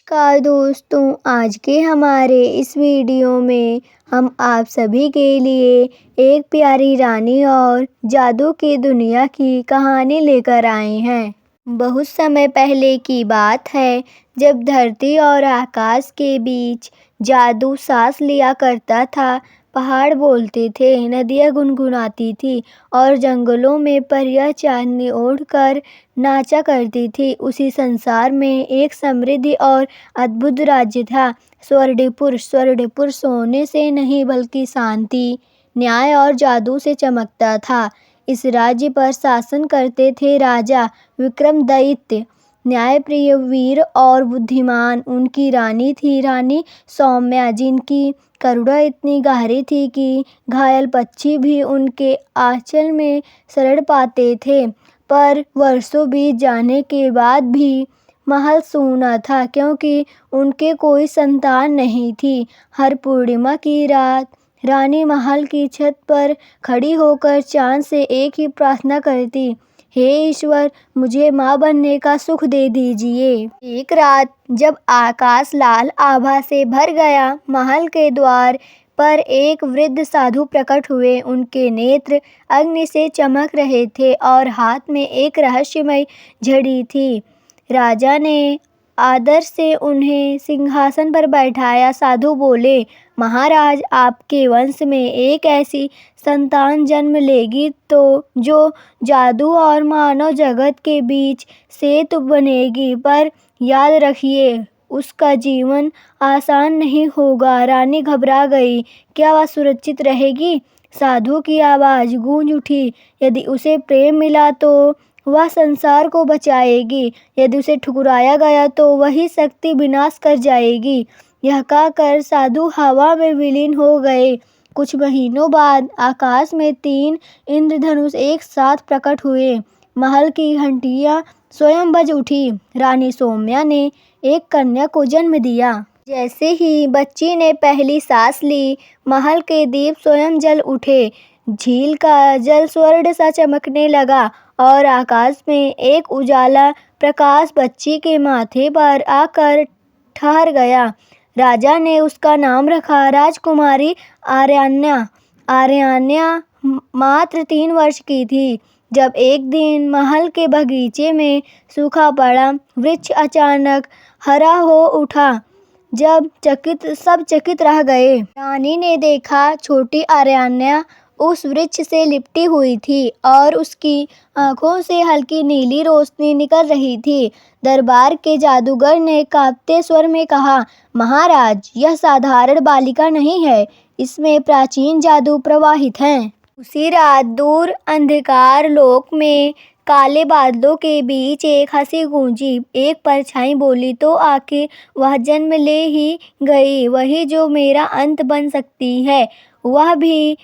नमस्कार दोस्तों, आज के हमारे इस वीडियो में हम आप सभी के लिए एक प्यारी रानी और जादू की दुनिया की कहानी लेकर आए हैं। बहुत समय पहले की बात है, जब धरती और आकाश के बीच जादू सांस लिया करता था। पहाड़ बोलते थे, नदियाँ गुनगुनाती थी और जंगलों में परियां चांदनी ओढ़कर नाचा करती थी। उसी संसार में एक समृद्धि और अद्भुत राज्य था, स्वर्णपुर। स्वर्णपुर सोने से नहीं बल्कि शांति, न्याय और जादू से चमकता था। इस राज्य पर शासन करते थे राजा विक्रमादित्य, न्यायप्रिय, वीर और बुद्धिमान। उनकी रानी थी रानी सौम्या, जिनकी करुणा इतनी गहरी थी कि घायल पक्षी भी उनके आंचल में शरण पाते थे। पर वर्षों बीत जाने के बाद भी महल सूना था, क्योंकि उनके कोई संतान नहीं थी। हर पूर्णिमा की रात रानी महल की छत पर खड़ी होकर चांद से एक ही प्रार्थना करती, हे ईश्वर, मुझे माँ बनने का सुख दे दीजिए। एक रात जब आकाश लाल आभा से भर गया, महल के द्वार पर एक वृद्ध साधु प्रकट हुए। उनके नेत्र अग्नि से चमक रहे थे और हाथ में एक रहस्यमय झड़ी थी। राजा ने आदर से उन्हें सिंहासन पर बैठाया। साधु बोले, महाराज, आपके वंश में एक ऐसी संतान जन्म लेगी तो जो जादू और मानव जगत के बीच सेतु बनेगी। पर याद रखिए, उसका जीवन आसान नहीं होगा। रानी घबरा गई, क्या वह सुरक्षित रहेगी? साधु की आवाज़ गूंज उठी, यदि उसे प्रेम मिला तो वह संसार को बचाएगी, यदि उसे ठुकराया गया तो वही शक्ति विनाश कर जाएगी। यह कहकर साधु हवा में विलीन हो गए। कुछ महीनों बाद आकाश में 3 इंद्रधनुष एक साथ प्रकट हुए। महल की घंटियां स्वयं बज उठी। रानी सौम्या ने एक कन्या को जन्म दिया। जैसे ही बच्ची ने पहली सांस ली, महल के दीप स्वयं जल उठे। झील का जल स्वर्ण सा चमकने लगा और आकाश में एक उजाला प्रकाश बच्ची के माथे पर आकर ठहर गया। राजा ने उसका नाम रखा राजकुमारी आर्यान्या। आर्यान्या मात्र 3 वर्ष की थी जब एक दिन महल के बगीचे में सूखा पड़ा वृक्ष अचानक हरा हो उठा। जब सब चकित रह गए। रानी ने देखा, छोटी आर्यान्या उस वृक्ष से लिपटी हुई थी और उसकी आंखों से हल्की नीली रोशनी निकल रही थी। दरबार के जादूगर ने कांपते स्वर में कहा, महाराज, यह साधारण बालिका नहीं है, इसमें प्राचीन जादू प्रवाहित है। उसी रात दूर अंधकार लोक में काले बादलों के बीच एक हंसी गूंजी। एक परछाई बोली, तो आखिर वह जन्म ले ही गई, वही जो मेरा अंत बन सकती है। वह थी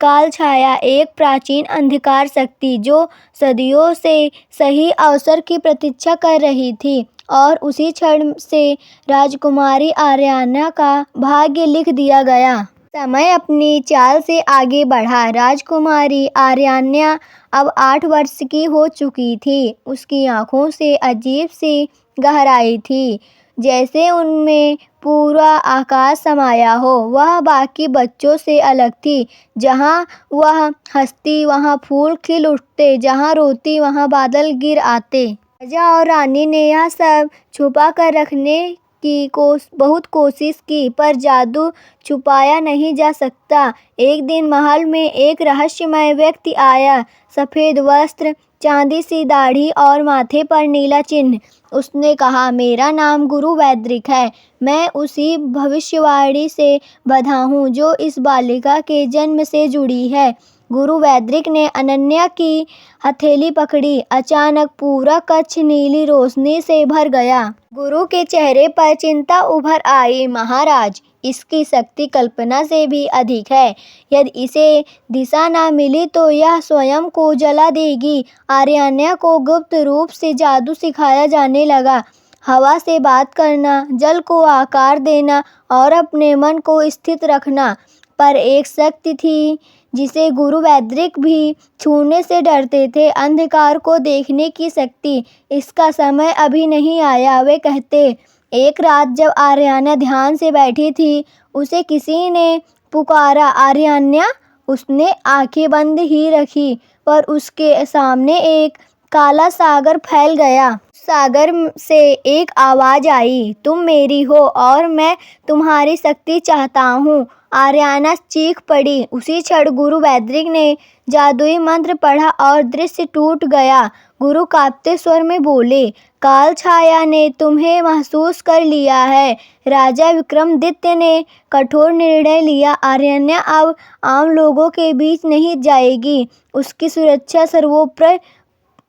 काल छाया, एक प्राचीन अंधकार शक्ति जो सदियों से सही अवसर की प्रतीक्षा कर रही थी। और उसी क्षण से राजकुमारी आर्यान्या का भाग्य लिख दिया गया। समय अपनी चाल से आगे बढ़ा। राजकुमारी आर्यान्या अब 8 वर्ष की हो चुकी थी। उसकी आंखों से अजीब सी गहराई थी, जैसे उनमें पूरा आकाश समाया हो। वह बाकी बच्चों से अलग थी। जहाँ वह हंसती वहाँ फूल खिल उठते, जहाँ रोती वहाँ बादल गिर आते। राजा और रानी ने यह सब छुपा कर रखने की बहुत कोशिश की, पर जादू छुपाया नहीं जा सकता। एक दिन महल में एक रहस्यमय व्यक्ति आया, सफ़ेद वस्त्र, चांदी सी दाढ़ी और माथे पर नीला चिन्ह। उसने कहा, मेरा नाम गुरु वैद्रिक है। मैं उसी भविष्यवाणी से बंधा हूँ जो इस बालिका के जन्म से जुड़ी है। गुरु वैद्रिक ने अनन्या की हथेली पकड़ी। अचानक पूरा कक्ष नीली रोशनी से भर गया। गुरु के चेहरे पर चिंता उभर आई। महाराज, इसकी शक्ति कल्पना से भी अधिक है। यदि इसे दिशा न मिली तो यह स्वयं को जला देगी। आर्यान्या को गुप्त रूप से जादू सिखाया जाने लगा। हवा से बात करना, जल को आकार देना और अपने मन को स्थिर रखना। पर एक शक्ति थी जिसे गुरु वैद्रिक भी छूने से डरते थे, अंधकार को देखने की शक्ति। इसका समय अभी नहीं आया, वे कहते। एक रात जब आर्याना ध्यान से बैठी थी, उसे किसी ने पुकारा, आर्याना। उसने आंखें बंद ही रखी, पर उसके सामने एक काला सागर फैल गया। सागर से एक आवाज आई, तुम मेरी हो और मैं तुम्हारी शक्ति चाहता हूँ। आर्याना चीख पड़ी। उसी क्षण गुरु वैद्रिक ने जादुई मंत्र पढ़ा और दृश्य टूट गया। गुरु कांपते स्वर में बोले, काल छाया ने तुम्हें महसूस कर लिया है। राजा विक्रमादित्य ने कठोर निर्णय लिया, आर्याना अब आम लोगों के बीच नहीं जाएगी। उसकी सुरक्षा सर्वोपरि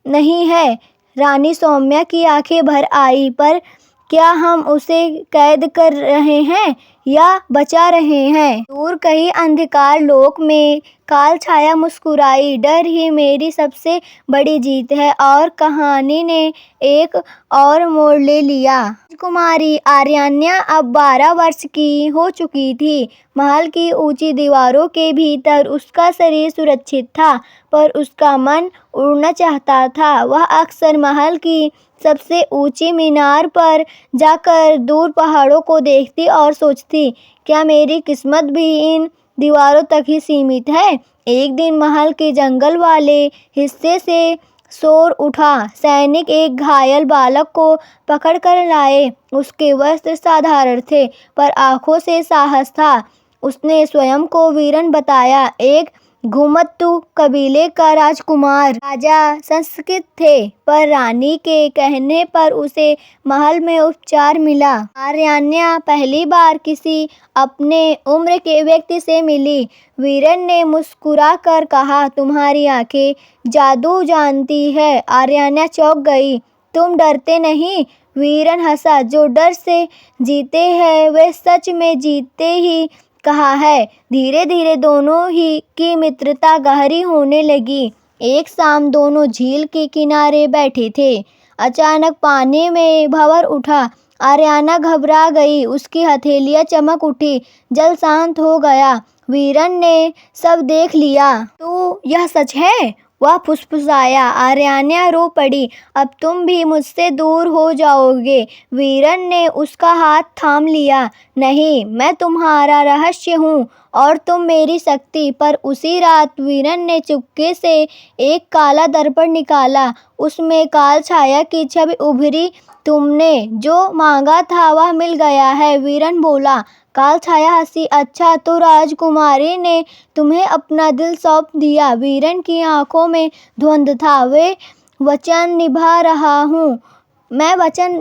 नहीं है। रानी सौम्या की आंखें भर आई, पर क्या हम उसे कैद कर रहे हैं या बचा रहे हैं? दूर कहीं अंधकार लोक में काल छाया मुस्कुराई, डर ही मेरी सबसे बड़ी जीत है। और कहानी ने एक और मोड़ ले लिया। राजकुमारी आर्याना अब 12 वर्ष की हो चुकी थी। महल की ऊंची दीवारों के भीतर उसका शरीर सुरक्षित था, पर उसका मन उड़ना चाहता था। वह अक्सर महल की सबसे ऊंची मीनार पर जाकर दूर पहाड़ों को देखती और सोचती, क्या मेरी किस्मत भी इन दीवारों तक ही सीमित है? एक दिन महल के जंगल वाले हिस्से से शोर उठा। सैनिक एक घायल बालक को पकड़ कर लाए। उसके वस्त्र साधारण थे, पर आंखों से साहस था। उसने स्वयं को वीरन बताया, एक घुमतू कबीले का राजकुमार। राजा संस्कृत थे, पर रानी के कहने पर उसे महल में उपचार मिला। आर्याना पहली बार किसी अपने उम्र के व्यक्ति से मिली। वीरन ने मुस्कुरा कर कहा, तुम्हारी आंखें जादू जानती है। आर्याना चौंक गई। तुम डरते नहीं? वीरन हंसा, जो डर से जीते हैं वे सच में जीते ही कहा है। धीरे धीरे दोनों ही की मित्रता गहरी होने लगी। एक शाम दोनों झील के किनारे बैठे थे। अचानक पानी में भंवर उठा। आर्याना घबरा गई, उसकी हथेलियां चमक उठी। जल शांत हो गया। वीरन ने सब देख लिया। तो यह सच है? वह फुसफुसाया। आर्याना रो पड़ी, अब तुम भी मुझसे दूर हो जाओगे। वीरन ने उसका हाथ थाम लिया। नहीं, मैं तुम्हारा रहस्य हूँ और तुम मेरी शक्ति। पर उसी रात वीरन ने चुपके से एक काला दर्पण निकाला। उसमें काल छाया की छवि उभरी। तुमने जो मांगा था वह मिल गया है, वीरन बोला। काल छाया हंसी, अच्छा तो राजकुमारी ने तुम्हें अपना दिल सौंप दिया। वीरन की आंखों में द्वंद था। मैं वचन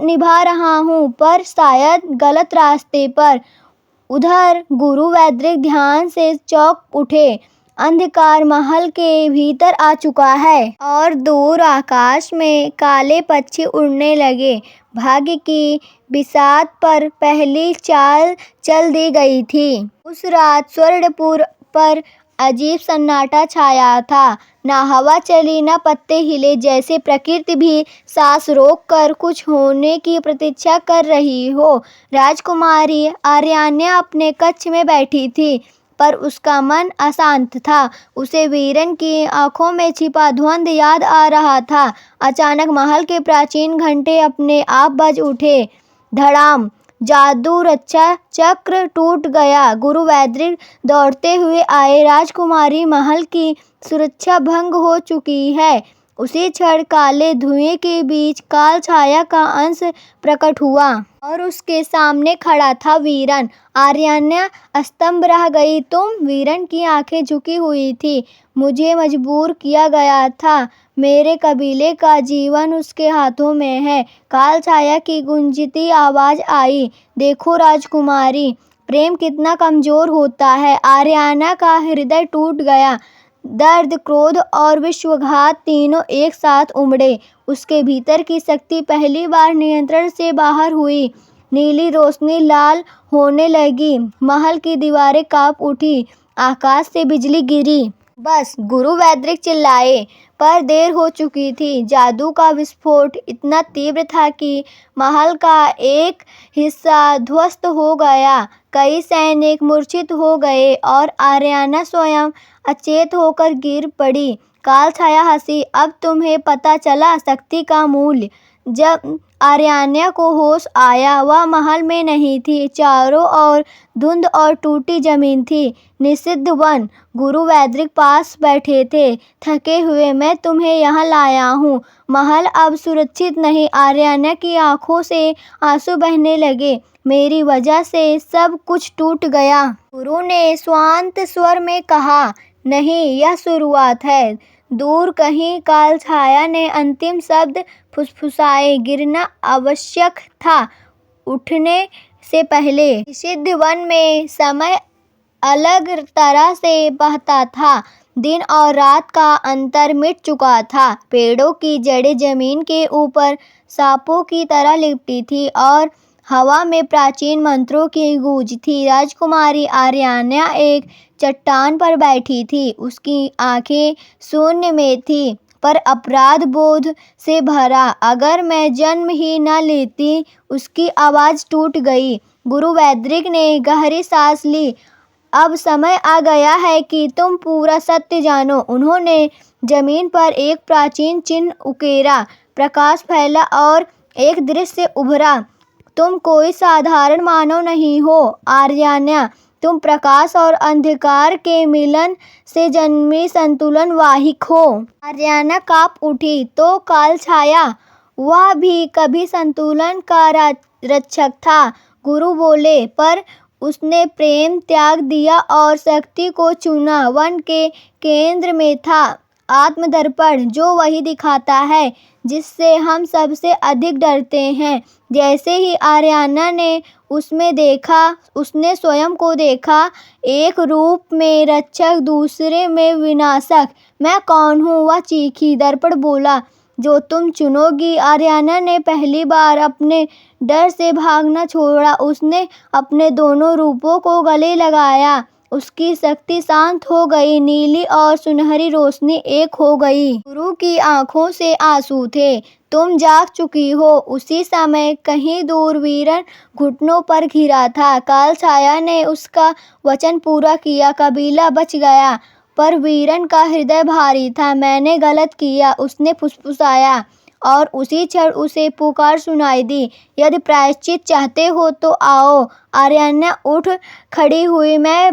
निभा रहा हूँ, पर शायद गलत रास्ते पर। उधर गुरु वैद्रिक ध्यान से चौंक उठे। अंधकार महल के भीतर आ चुका है और दूर आकाश में काले पक्षी उड़ने लगे। भाग्य की बिसात पर पहली चाल चल दी गई थी। उस रात स्वर्णपुर पर अजीब सन्नाटा छाया था। ना हवा चली, ना पत्ते हिले, जैसे प्रकृति भी सांस रोक कर कुछ होने की प्रतीक्षा कर रही हो। राजकुमारी आर्याना अपने कक्ष में बैठी थी, पर उसका मन अशांत था। उसे वीरन की आंखों में छिपा द्वंद याद आ रहा था। अचानक महल के प्राचीन घंटे अपने आप बज उठे। धड़ाम! जादू रक्षा चक्र टूट गया। गुरु वैद्रिक दौड़ते हुए आए। राजकुमारी, महल की सुरक्षा भंग हो चुकी है। उसी क्षण काले धुएं के बीच काल छाया का अंश प्रकट हुआ और उसके सामने खड़ा था वीरन। आर्याना स्तंभ रह गई। तुम? वीरन की आंखें झुकी हुई थी। मुझे मजबूर किया गया था। मेरे कबीले का जीवन उसके हाथों में है। काल छाया की गूंजती आवाज आई, देखो राजकुमारी, प्रेम कितना कमजोर होता है। आर्याना का हृदय टूट गया। दर्द, क्रोध और विश्वासघात तीनों एक साथ उमड़े। उसके भीतर की शक्ति पहली बार नियंत्रण से बाहर हुई। नीली रोशनी लाल होने लगी। महल की दीवारें कांप उठी। आकाश से बिजली गिरी। बस, गुरु वैद्रिक चिल्लाए, पर देर हो चुकी थी। जादू का विस्फोट इतना तीव्र था कि महल का एक हिस्सा ध्वस्त हो गया। कई सैनिक मूर्छित हो गए और आर्याना स्वयं अचेत होकर गिर पड़ी। कालछाया हंसी, अब तुम्हें पता चला शक्ति का मूल्य। जब आर्याना को होश आया, वह महल में नहीं थी। चारों ओर धुंध और टूटी जमीन थी। निषिद्ध वन। गुरु वैद्रिक पास बैठे थे, थके हुए। मैं तुम्हें यहाँ लाया हूँ। महल अब सुरक्षित नहीं। आर्याना की आंखों से आंसू बहने लगे। मेरी वजह से सब कुछ टूट गया। गुरु ने शांत स्वर में कहा, नहीं, यह शुरुआत है। दूर कहीं कालछाया ने अंतिम शब्द फुसफुसाए। गिरना आवश्यक था, उठने से पहले। निषिद्ध वन में समय अलग तरह से बहता था। दिन और रात का अंतर मिट चुका था। पेड़ों की जड़ें जमीन के ऊपर सांपों की तरह लिपटी थी और हवा में प्राचीन मंत्रों की गूंज थी। राजकुमारी आर्याना एक चट्टान पर बैठी थी। उसकी आंखें शून्य में थी, पर अपराध बोध से भरा। अगर मैं जन्म ही न लेती। उसकी आवाज़ टूट गई। गुरु वैद्रिक ने गहरी सांस ली। अब समय आ गया है कि तुम पूरा सत्य जानो। उन्होंने जमीन पर एक प्राचीन चिन्ह उकेरा। प्रकाश फैला और एक दृश्य उभरा। तुम कोई साधारण मानव नहीं हो आर्याना। तुम प्रकाश और अंधकार के मिलन से जन्मी संतुलन वाहिक हो। आर्याना कांप उठी। तो कालछाया, वह भी कभी संतुलन का रक्षक था। गुरु बोले, पर उसने प्रेम त्याग दिया और शक्ति को चुना। वन के केंद्र में था आत्मदर्पण, जो वही दिखाता है जिससे हम सबसे अधिक डरते हैं। जैसे ही आर्याना ने उसमें देखा, उसने स्वयं को देखा, एक रूप में रक्षक, दूसरे में विनाशक। मैं कौन हूँ? वह चीखी। दर्पण बोला, जो तुम चुनोगी। आर्याना ने पहली बार अपने डर से भागना छोड़ा। उसने अपने दोनों रूपों को गले लगाया। उसकी शक्ति शांत हो गई। नीली और सुनहरी रोशनी एक हो गई। गुरु की आंखों से आंसू थे। तुम जाग चुकी हो। उसी समय कहीं दूर वीरन घुटनों पर घिरा था। कालछाया ने उसका वचन पूरा किया। कबीला बच गया, पर वीरन का हृदय भारी था। मैंने गलत किया, उसने फुसफुसाया, और उसी क्षण उसे पुकार सुनाई दी, यदि प्रायश्चित चाहते हो तो आओ। आर्याना उठ खड़ी हुई। मैं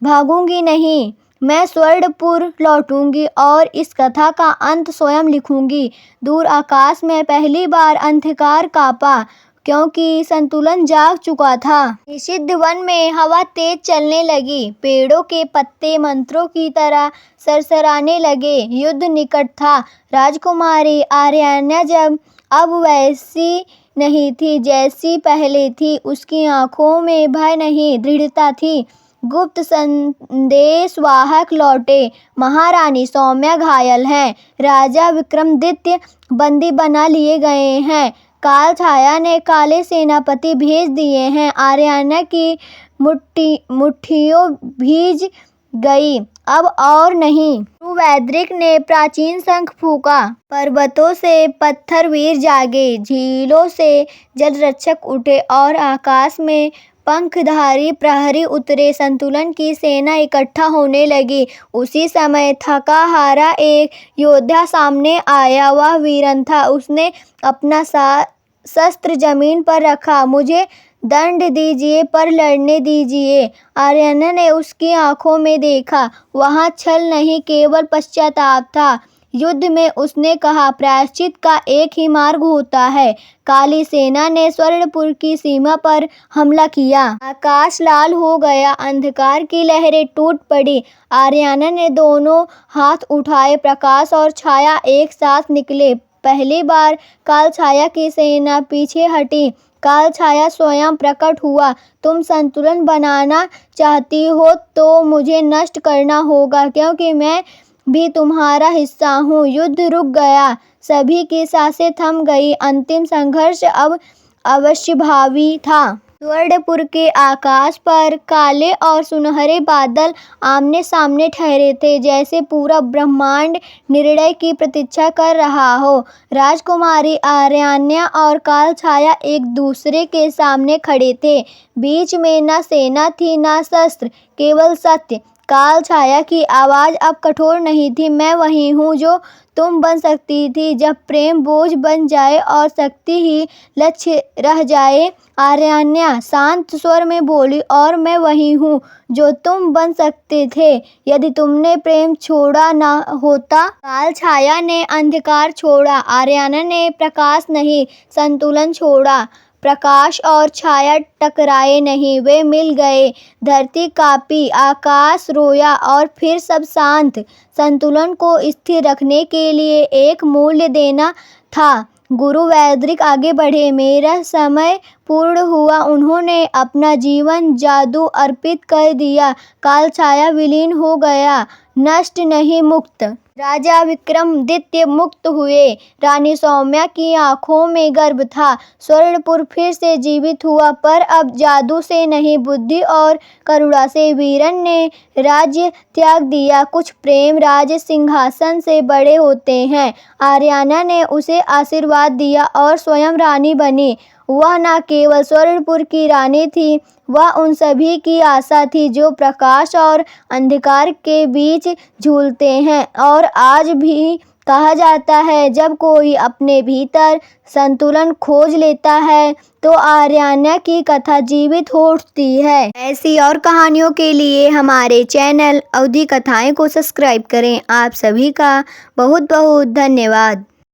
भागूंगी नहीं। मैं स्वर्णपुर लौटूंगी और इस कथा का अंत स्वयं लिखूंगी। दूर आकाश में पहली बार अंधकार कांपा, क्योंकि संतुलन जाग चुका था। निषिद्ध वन में हवा तेज चलने लगी। पेड़ों के पत्ते मंत्रों की तरह सरसराने लगे। युद्ध निकट था। राजकुमारी आर्याना अब वैसी नहीं थी जैसी पहले थी। उसकी आंखों में भय नहीं, दृढ़ता थी। गुप्त संदेशवाहक लौटे। महारानी सौम्या घायल हैं। राजा विक्रमादित्य बंदी बना लिए गए हैं। कालछाया ने काले सेनापति भेज दिए हैं। आर्याना की मुट्ठियों भीज गई। अब और नहीं। गुरु वैद्रिक ने प्राचीन शंख फूंका। पर्वतों से पत्थर वीर जागे, झीलों से जल रक्षक उठे और आकाश में पंखधारी प्रहरी उतरे। संतुलन की सेना इकट्ठा होने लगी। उसी समय थका हारा एक योद्धा सामने आया। वह वीरन था। उसने अपना शस्त्र जमीन पर रखा। मुझे दंड दीजिए, पर लड़ने दीजिए। आर्याना ने उसकी आंखों में देखा। वहाँ छल नहीं, केवल पश्चाताप था। युद्ध में उसने कहा, प्रायश्चित का एक ही मार्ग होता है। काली सेना ने स्वर्णपुर की सीमा पर हमला किया। आकाश लाल हो गया। अंधकार की लहरें टूट पड़ी। आर्याना ने दोनों हाथ उठाए। प्रकाश और छाया एक साथ निकले। पहली बार कालछाया की सेना पीछे हटी। कालछाया स्वयं प्रकट हुआ। तुम संतुलन बनाना चाहती हो तो मुझे नष्ट करना होगा, क्योंकि मैं भी तुम्हारा हिस्सा हूँ। युद्ध रुक गया। सभी की सांसें थम गई। अंतिम संघर्ष अब अवश्यभावी था। स्वर्णपुर के आकाश पर काले और सुनहरे बादल आमने सामने ठहरे थे, जैसे पूरा ब्रह्मांड निर्णय की प्रतीक्षा कर रहा हो। राजकुमारी आर्यान्या और कालछाया एक दूसरे के सामने खड़े थे। बीच में न सेना थी न शस्त्र, केवल सत्य। कालछाया की आवाज़ अब कठोर नहीं थी, मैं वही हूँ जो तुम बन सकती थी जब प्रेम बोझ बन जाए और शक्ति ही लक्ष्य रह जाए। आर्यान्या शांत स्वर में बोली, और मैं वही हूँ जो तुम बन सकते थे यदि तुमने प्रेम छोड़ा ना होता। कालछाया ने अंधकार छोड़ा, आर्यान्या ने प्रकाश नहीं संतुलन छोड़ा। प्रकाश और छाया टकराए नहीं, वे मिल गए। धरती कांपी, आकाश रोया और फिर सब शांत। संतुलन को स्थिर रखने के लिए एक मूल्य देना था। गुरु वैदरिक आगे बढ़े। मेरा समय पूर्ण हुआ। उन्होंने अपना जीवन जादू अर्पित कर दिया। कालछाया विलीन हो गया, नष्ट नहीं, मुक्त। राजा विक्रमादित्य मुक्त हुए। रानी सौम्या की आंखों में गर्व था। स्वर्णपुर फिर से जीवित हुआ, पर अब जादू से नहीं, बुद्धि और करुणा से। वीरन ने राज्य त्याग दिया। कुछ प्रेम राज सिंहासन से बड़े होते हैं। आर्यान्या ने उसे आशीर्वाद दिया और स्वयं रानी बनी। वह न केवल स्वर्णपुर की रानी थी, वह उन सभी की आशा थी जो प्रकाश और अंधकार के बीच झूलते हैं। और आज भी कहा जाता है, जब कोई अपने भीतर संतुलन खोज लेता है तो आर्यान्या की कथा जीवित हो उठती है। ऐसी और कहानियों के लिए हमारे चैनल अवधी कथाएं को सब्सक्राइब करें। आप सभी का बहुत बहुत धन्यवाद।